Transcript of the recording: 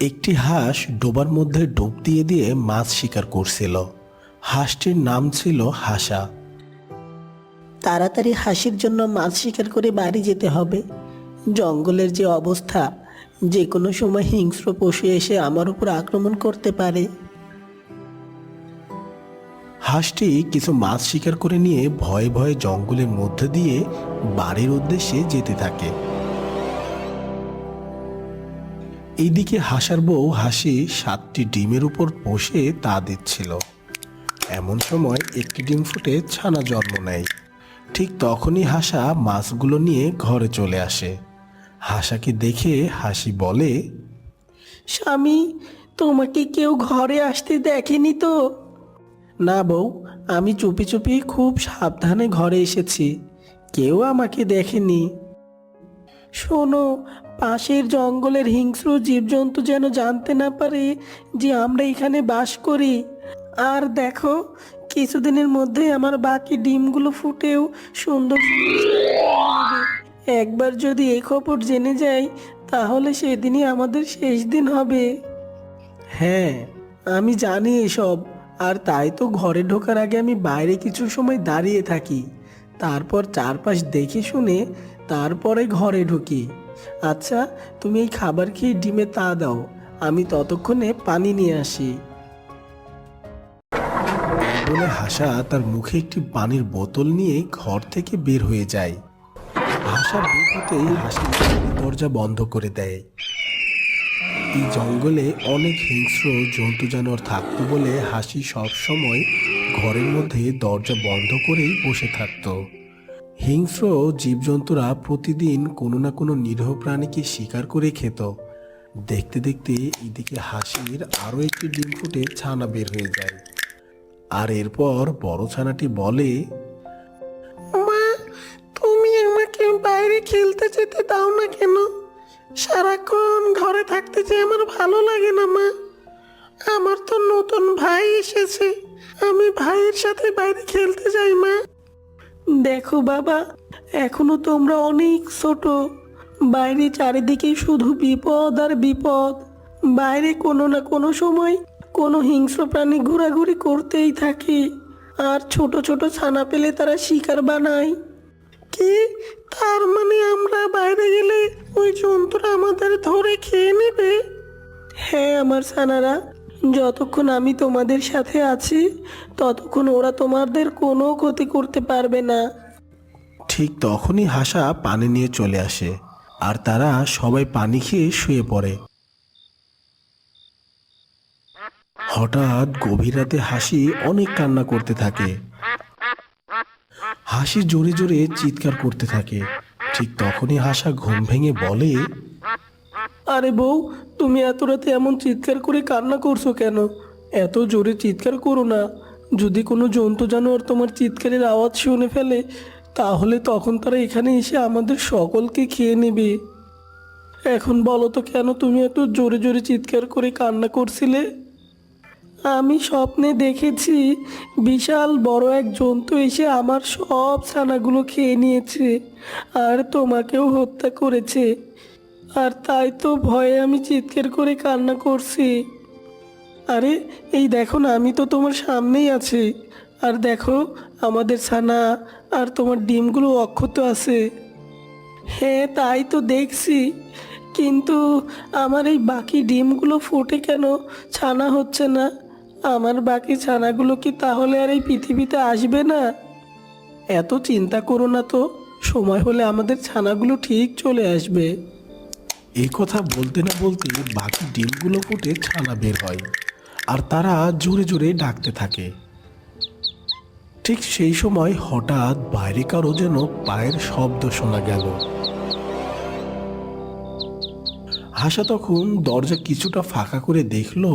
একটি হাঁস ডোবার মধ্যে ডুব দিয়ে দিয়ে মাছ শিকার করছিল। হাঁসটির নাম ছিল হাসা। তাড়াতাড়ি হাসির জন্য মাছ শিকার করে বাড়ি যেতে হবে। জঙ্গলের যে অবস্থা, যে কোনো সময় হিংস্র পশু এসে আমার উপর আক্রমণ করতে পারে। হাঁসটি কিছু মাছ শিকার করে নিয়ে ভয়ে ভয়ে জঙ্গলের মধ্যে দিয়ে বাড়ির উদ্দেশ্যে যেতে থাকে। এইদিকে হাসার বউ হাসি 7টি ডিমের উপর বসে তা দিচ্ছিল। এমন সময় একটি ডিম ফুটে ছানা জন্ম নেয়। ঠিক তখনই হাসা মাছগুলো নিয়ে ঘরে চলে আসে। হাসাকে দেখে হাসি বলে, স্বামী, তোমাকে কেউ ঘরে আসতে দেখেনি তো? না বউ, আমি চুপি চুপি খুব সাবধানে ঘরে এসেছি, কেউ আমাকে দেখেনি। শোনো, পাশের জঙ্গলের হিংস্র জীবজন্তু যেন জানতে না পারে যে আমরা এখানে বাস করি। আর দেখো, কিছুদিনের মধ্যে আমার বাকি ডিমগুলো ফুটেও সুন্দর সুন্দর হবে। একবার যদি এই খবর জেনে যাই, তাহলে সেদিনই আমাদের শেষ দিন হবে। হ্যাঁ, আমি জানি এসব, আর তাই তো ঘরে ঢোকার আগে আমি বাইরে কিছু সময় দাঁড়িয়ে থাকি, তারপর চারপাশ দেখে শুনে তারপরে ঘরে ঢুকি। আচ্ছা, তুমি এই খাবার খেয়ে ডিমে তা দাও, আমি ততক্ষণে পানি নিয়ে আসি। বলে হাসা তার মুখে একটি পানির বোতল নিয়ে ঘর থেকে বের হয়ে যায়। হাসা বের হতেই হাসি দরজা বন্ধ করে দেয়। এই জঙ্গলে অনেক হিংস্র জন্তু জানোয়ার থাকতো বলে হাসি সব সময় ঘরের মধ্যে দরজা বন্ধ করেই বসে থাকতো। হিংস্র জীবজন্তুরা প্রতিদিন কোনো না কোনো নিরীহ প্রাণীকে শিকার করে খেত। দেখতে দেখতে এদিকে হাসির আরও একটি ডিম ফুটে ছানা বের হয়ে যায়। আর এরপর বড় ছানাটি বলে, মা, তুমি আমাকে বাইরে খেলতে যেতে দাও না কেন? সারাক্ষণ ঘরে থাকতে যে আমার ভালো লাগে না মা। আমার তো নতুন ভাই এসেছে, আমি ভাইয়ের সাথে বাইরে খেলতে যাই মা। দেখো বাবা, এখনো তোমরা অনেক ছোট, বাইরে চারিদিকে শুধু বিপদ আর বিপদ। বাইরে কোনো না কোনো সময় কোনো হিংস্র প্রাণী ঘোরাঘুরি করতেই থাকে, আর ছোট ছোট ছানা পেলে তারা শিকার বানায়। কি, তার মানে আমরা বাইরে গেলে ওই জন্তুরা আমাদের ধরে খেয়ে নেবে? হ্যাঁ আমার ছানারা, যতক্ষণ আমি তোমাদের সাথে আছি ততক্ষণ ওরা তোমাদের কোনো ক্ষতি করতে পারবে না। ঠিক তখনই হাসা পানি নিয়ে চলে আসে, আর তারা সবাই পানি খেয়ে শুয়ে পড়ে। হঠাৎ গভীর রাতে হাসি অনেক কান্না করতে থাকে। হাসি জোরে জোরে চিৎকার করতে থাকে। ঠিক তখনই হাসা ঘুম ভেঙে বলে, আরে বউ, তুমি এত রাতে এমন চিৎকার করে কান্না করছো কেন? এত জোরে চিৎকার করো না। যদি কোনো জন্তু জানোয়ার তোমার চিৎকারের আওয়াজ শুনে ফেলে, তাহলে তখন তারা এখানে এসে আমাদের সকলকে খেয়ে নেবে। এখন বলো তো, কেন তুমি এত জোরে জোরে চিৎকার করে কান্না করছিলে? আমি স্বপ্নে দেখেছি বিশাল বড় এক জন্তু এসে আমার সব ছানাগুলো খেয়ে নিয়েছে, আর তোমাকেও হত্যা করেছে। আর তাই তো ভয়ে আমি চিৎকার করে কান্না করছি। আরে এই দেখো না, আমি তো তোমার সামনেই আছি, আর দেখো আমাদের ছানা আর তোমার ডিমগুলো অক্ষত আছে। হ্যাঁ তাই তো দেখছি, কিন্তু আমার এই বাকি ডিমগুলো ফুটে কেন ছানা হচ্ছে না? আমার বাকি ছানাগুলো কি তাহলে আর এই পৃথিবীতে আসবে না? এত চিন্তা করো না তো, সময় হলে আমাদের ছানাগুলো ঠিক চলে আসবে। এই কথা বলতে না বলতে বাকি ডিমগুলো ফুটে ছানা বের হয়, আর তারা জোরে জোরে ডাকতে থাকে। ঠিক সেই সময় হঠাৎ বাইরে কারো যেন পায়ের শব্দ শোনা গেল। হাসা তখন দরজা কিছুটা ফাঁকা করে দেখলো